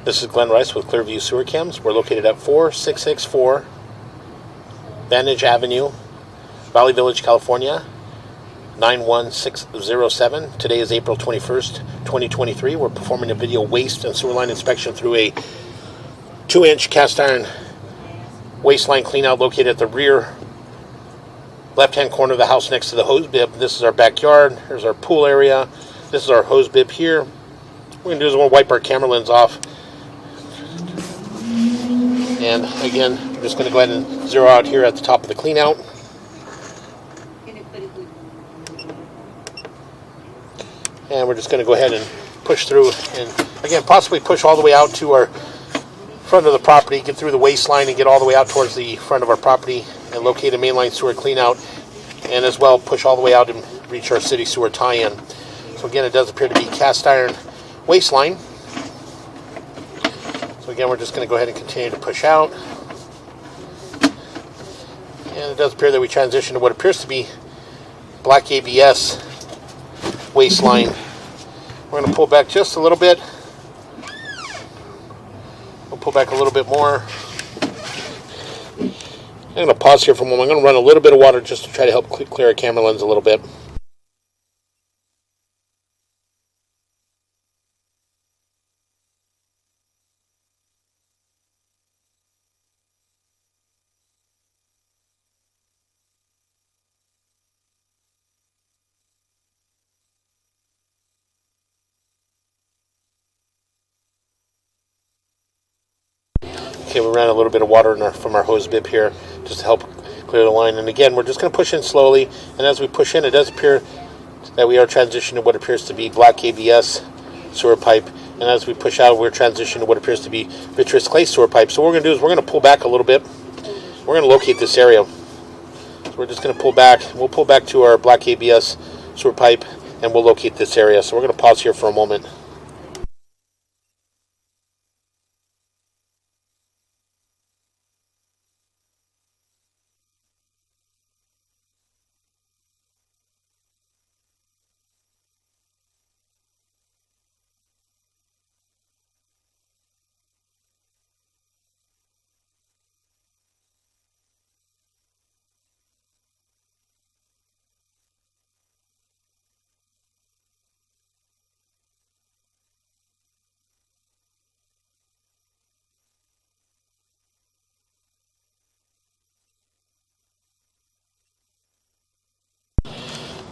This is Glenn Rice with Clearview Sewer Cams. We're located at 4664 Vantage Avenue, Valley Village, California, 91607. Today is April 21st, 2023. We're performing a video waste and sewer line inspection through a 2-inch cast iron waste line cleanout located at the rear left-hand corner of the house next to the hose bib. This is our backyard. Here's our pool area. This is our hose bib here. What we're going to do is we'll wipe our camera lens off. And again, I'm just going to go ahead and zero out here at the top of the cleanout. And we're just going to go ahead and push through and again possibly push all the way out to our front of the property, get through the waste line and get all the way out towards the front of our property and locate a mainline sewer cleanout, and as well push all the way out and reach our city sewer tie-in. So again, it does appear to be cast iron waste line. So again, we're just going to go ahead and continue to push out. And it does appear that we transition to what appears to be black ABS waste line. We're going to pull back just a little bit. We'll pull back a little bit more. I'm going to pause here for a moment. I'm going to run a little bit of water just to try to help clear our camera lens a little bit. Okay, we ran a little bit of water from our hose bib here just to help clear the line. And again, we're just going to push in slowly. And as we push in, it does appear that we are transitioning to what appears to be black ABS sewer pipe. And as we push out, we're transitioning to what appears to be vitreous clay sewer pipe. So what we're going to do is we're going to pull back a little bit. We're going to locate this area. So we're just going to pull back. We'll pull back to our black ABS sewer pipe and we'll locate this area. So we're going to pause here for a moment.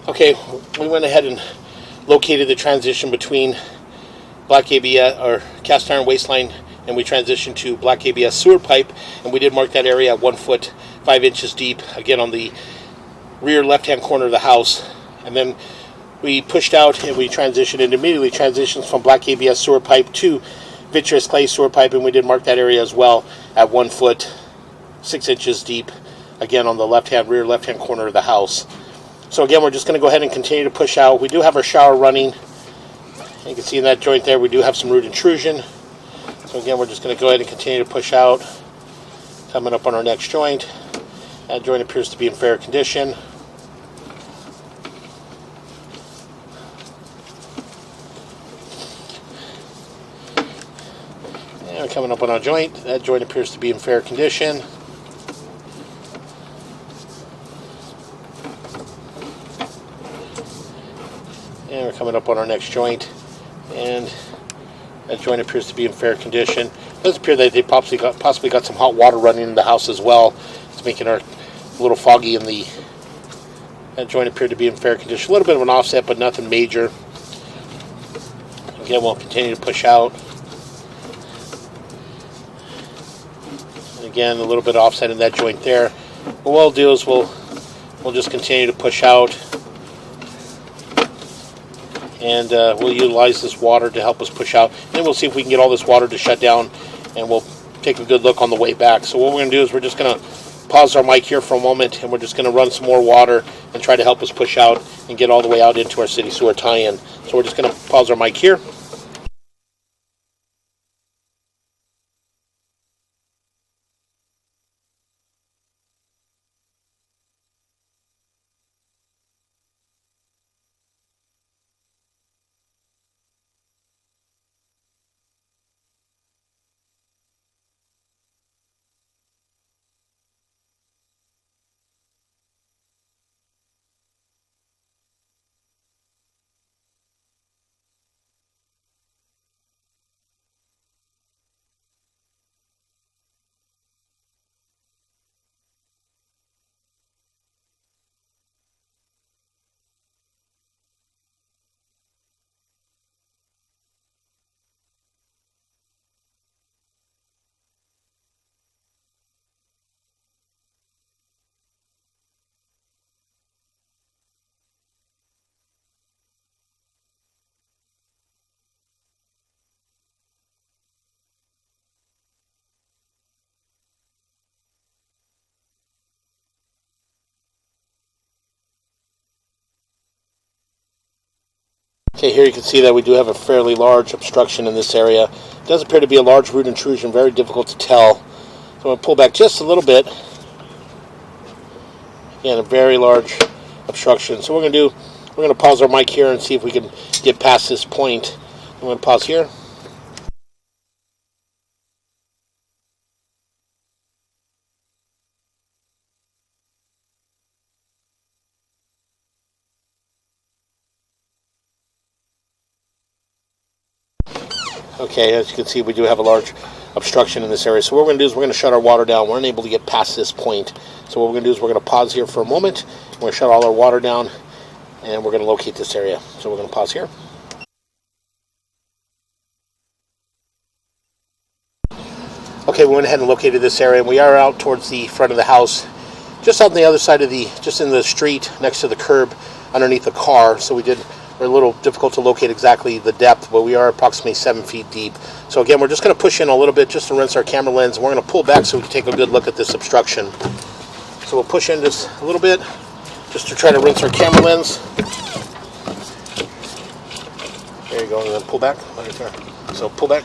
Okay, we went ahead and located the transition between black ABS or cast iron waste line, and we transitioned to black ABS sewer pipe, and we did mark that area at 1 foot 5 inches deep, again on the rear left-hand corner of the house. And then we pushed out and we transitioned and immediately transitions from black ABS sewer pipe to vitreous clay sewer pipe, and we did mark that area as well at 1 foot 6 inches deep, again on the rear left-hand corner of the house. So again, we're just going to go ahead and continue to push out. We do have our shower running. You can see in that joint there, we do have some root intrusion. So again, we're just going to go ahead and continue to push out. Coming up on our next joint. That joint appears to be in fair condition. And coming up on our joint. That joint appears to be in fair condition. And we're coming up on our next joint, and that joint appears to be in fair condition. It does appear that they possibly got some hot water running in the house as well. It's making our a little foggy in the. That joint appeared to be in fair condition. A little bit of an offset, but nothing major. Again, we'll continue to push out. And again, a little bit of offset in that joint there. What we'll do is we'll just continue to push out. And we'll utilize this water to help us push out. And then we'll see if we can get all this water to shut down, and we'll take a good look on the way back. So what we're going to do is we're just going to pause our mic here for a moment, and we're just going to run some more water and try to help us push out and get all the way out into our city sewer tie-in. So we're just going to pause our mic here. Okay, here you can see that we do have a fairly large obstruction in this area. It does appear to be a large root intrusion, very difficult to tell. So I'm going to pull back just a little bit. Again, a very large obstruction. So we're going to pause our mic here and see if we can get past this point. I'm going to pause here. Okay, as you can see, we do have a large obstruction in this area. So what we're going to do is we're going to shut our water down. We're unable to get past this point. So what we're going to do is we're going to pause here for a moment. We're going to shut all our water down, and we're going to locate this area. So we're going to pause here. Okay, we went ahead and located this area, and we are out towards the front of the house, just on the other side of just in the street next to the curb underneath the car. So we're a little difficult to locate exactly the depth, but we are approximately 7 feet deep. So again, we're just going to push in a little bit just to rinse our camera lens. We're going to pull back so we can take a good look at this obstruction. So we'll push in just a little bit just to try to rinse our camera lens. There you go, and then pull back. Right there. So pull back.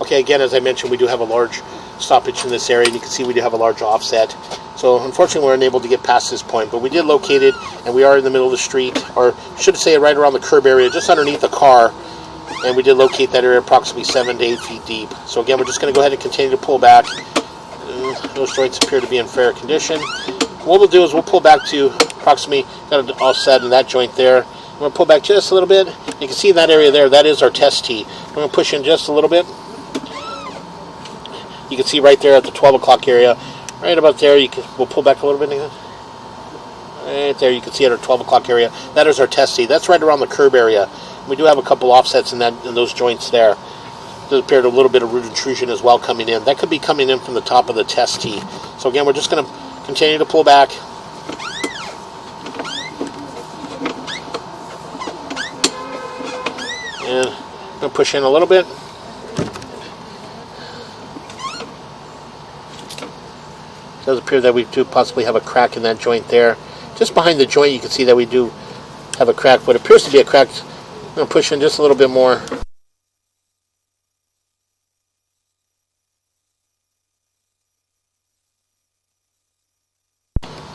Okay, again, as I mentioned, we do have a large stoppage in this area, and you can see we do have a large offset. So unfortunately, we're unable to get past this point, but we did locate it, and we are in the middle of the street, or should I say right around the curb area, just underneath the car, and we did locate that area approximately 7 to 8 feet deep. So again, we're just going to go ahead and continue to pull back. Those joints appear to be in fair condition. What we'll do is we'll pull back to approximately, got an offset in that joint there. We're going to pull back just a little bit. You can see in that area there, that is our test tee. We're going to push in just a little bit. You can see right there at the 12 o'clock area, right about there, we'll pull back a little bit. Right there, you can see at our 12 o'clock area, that is our test tee. That's right around the curb area. We do have a couple offsets in those joints there. There's appeared a little bit of root intrusion as well coming in. That could be coming in from the top of the test tee. So again, we're just going to continue to pull back. And I'm going to push in a little bit. It does appear that we do possibly have a crack in that joint there. Just behind the joint, you can see that we do have a crack. What appears to be a crack, I'm going to push in just a little bit more.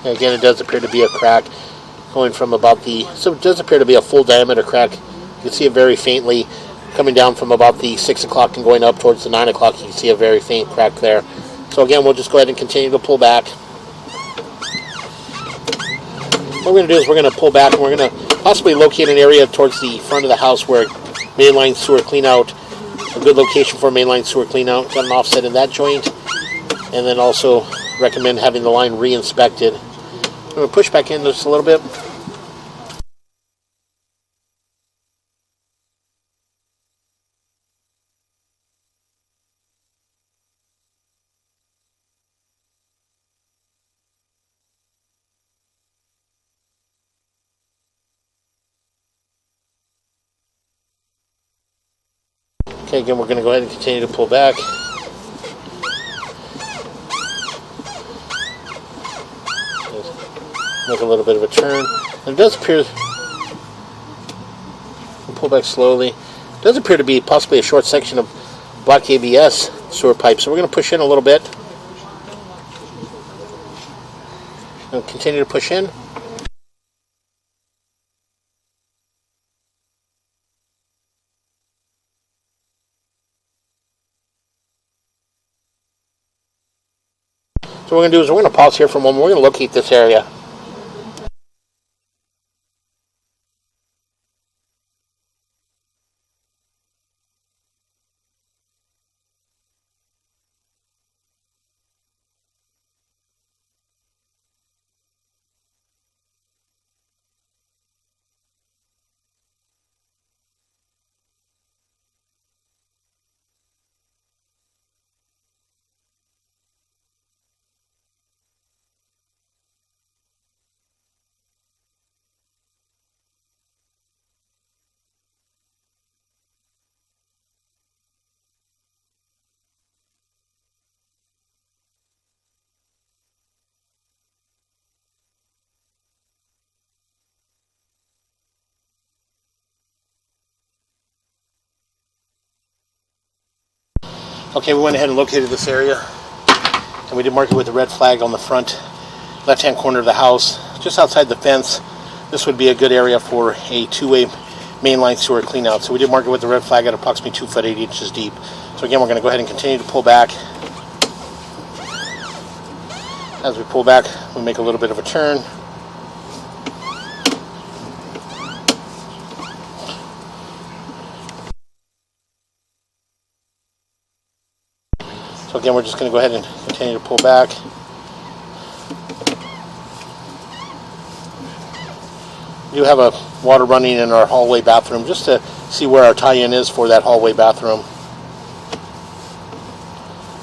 And again, it does appear to be a crack going from so it does appear to be a full diameter crack. You can see it very faintly coming down from about the 6 o'clock and going up towards the 9 o'clock. You can see a very faint crack there. So again, we'll just go ahead and continue to pull back. What we're going to do is we're going to pull back, and we're going to possibly locate an area towards the front of the house where mainline sewer cleanout, a good location for mainline sewer cleanout. Got an offset in that joint, and then also recommend having the line re-inspected. I'm going to push back in just a little bit. Okay, again, we're going to go ahead and continue to pull back. Make a little bit of a turn. And it does appear, we'll pull back slowly. It does appear to be possibly a short section of black ABS sewer pipe. So we're going to push in a little bit. And continue to push in. So what we're going to do is we're going to pause here for a moment. We're going to locate this area. Okay, we went ahead and located this area, and we did mark it with a red flag on the front left-hand corner of the house, just outside the fence. This would be a good area for a two-way mainline sewer cleanout. So we did mark it with the red flag at approximately 2 foot 8 inches deep. So again, we're going to go ahead and continue to pull back. As we pull back, we make a little bit of a turn. So again, we're just going to go ahead and continue to pull back. We do have a water running in our hallway bathroom just to see where our tie-in is for that hallway bathroom.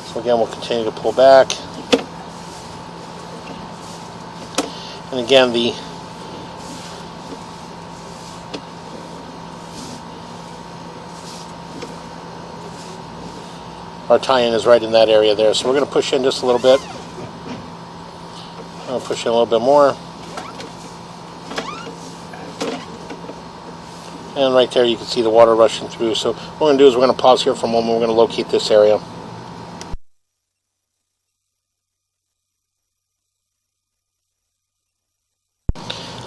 So again, we'll continue to pull back. And again, our tie-in is right in that area there. So we're going to push in just a little bit. I'll push in a little bit more. And right there you can see the water rushing through. So what we're going to do is we're going to pause here for a moment. We're going to locate this area.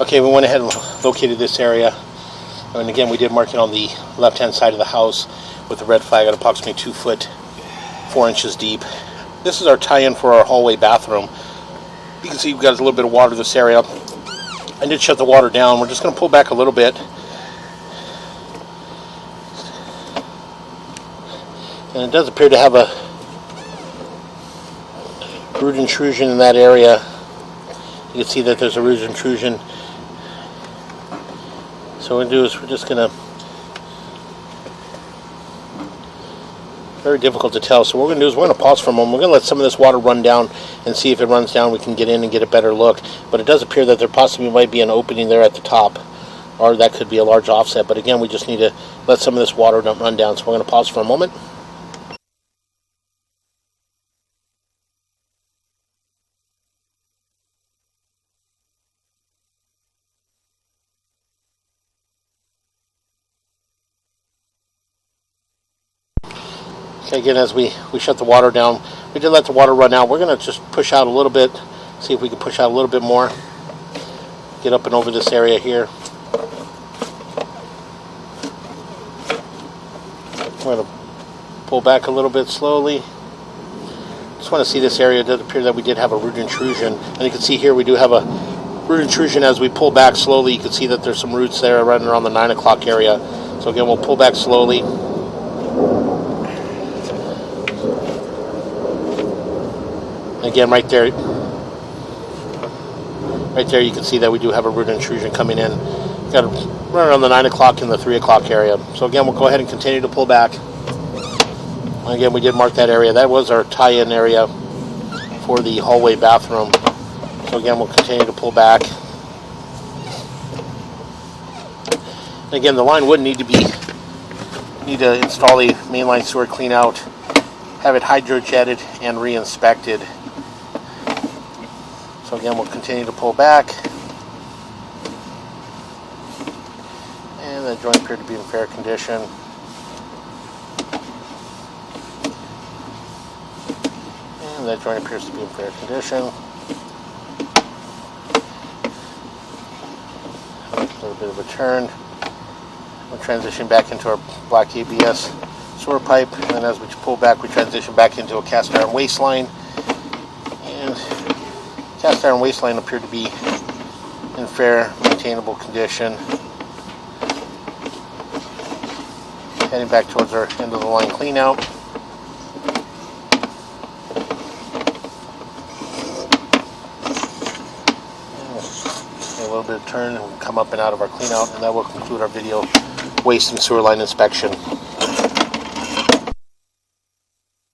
Okay, we went ahead and located this area. And again, we did mark it on the left-hand side of the house with the red flag at approximately 2 foot 4 inches deep. This is our tie-in for our hallway bathroom. You can see we've got a little bit of water in this area. I did shut the water down. We're just going to pull back a little bit. And it does appear to have a root intrusion in that area. You can see that there's a root intrusion. So what we're going to do is we're just going to, very difficult to tell. So what we're going to do is we're going to pause for a moment. We're going to let some of this water run down and see if it runs down. We can get in and get a better look. But it does appear that there possibly might be an opening there at the top, or that could be a large offset. But again, we just need to let some of this water run down. So we're going to pause for a moment. Okay, again, as we shut the water down, we did let the water run out. We're going to just push out a little bit, see if we can push out a little bit more. Get up and over this area here. We're going to pull back a little bit slowly. Just want to see this area. It does appear that we did have a root intrusion. And you can see here we do have a root intrusion. As we pull back slowly, you can see that there's some roots there running around the 9 o'clock area. So again, we'll pull back slowly. Again, right there you can see that we do have a root intrusion coming in. Got to run around the 9 o'clock and the 3 o'clock area. So again, we'll go ahead and continue to pull back. Again, we did mark that area. That was our tie-in area for the hallway bathroom. So again, we'll continue to pull back. And again, the line would need to install a mainline sewer clean out, have it hydrojetted and re-inspected. So again, we'll continue to pull back. And the joint appeared to be in fair condition. And that joint appears to be in fair condition. A little bit of a turn. We'll transition back into our black ABS sewer pipe, and then as we pull back, we transition back into a cast iron waste line. And cast iron waste line appeared to be in fair, maintainable condition. Heading back towards our end of the line clean out. A little bit of turn and we'll come up and out of our clean out, and that will conclude our video waste and sewer line inspection.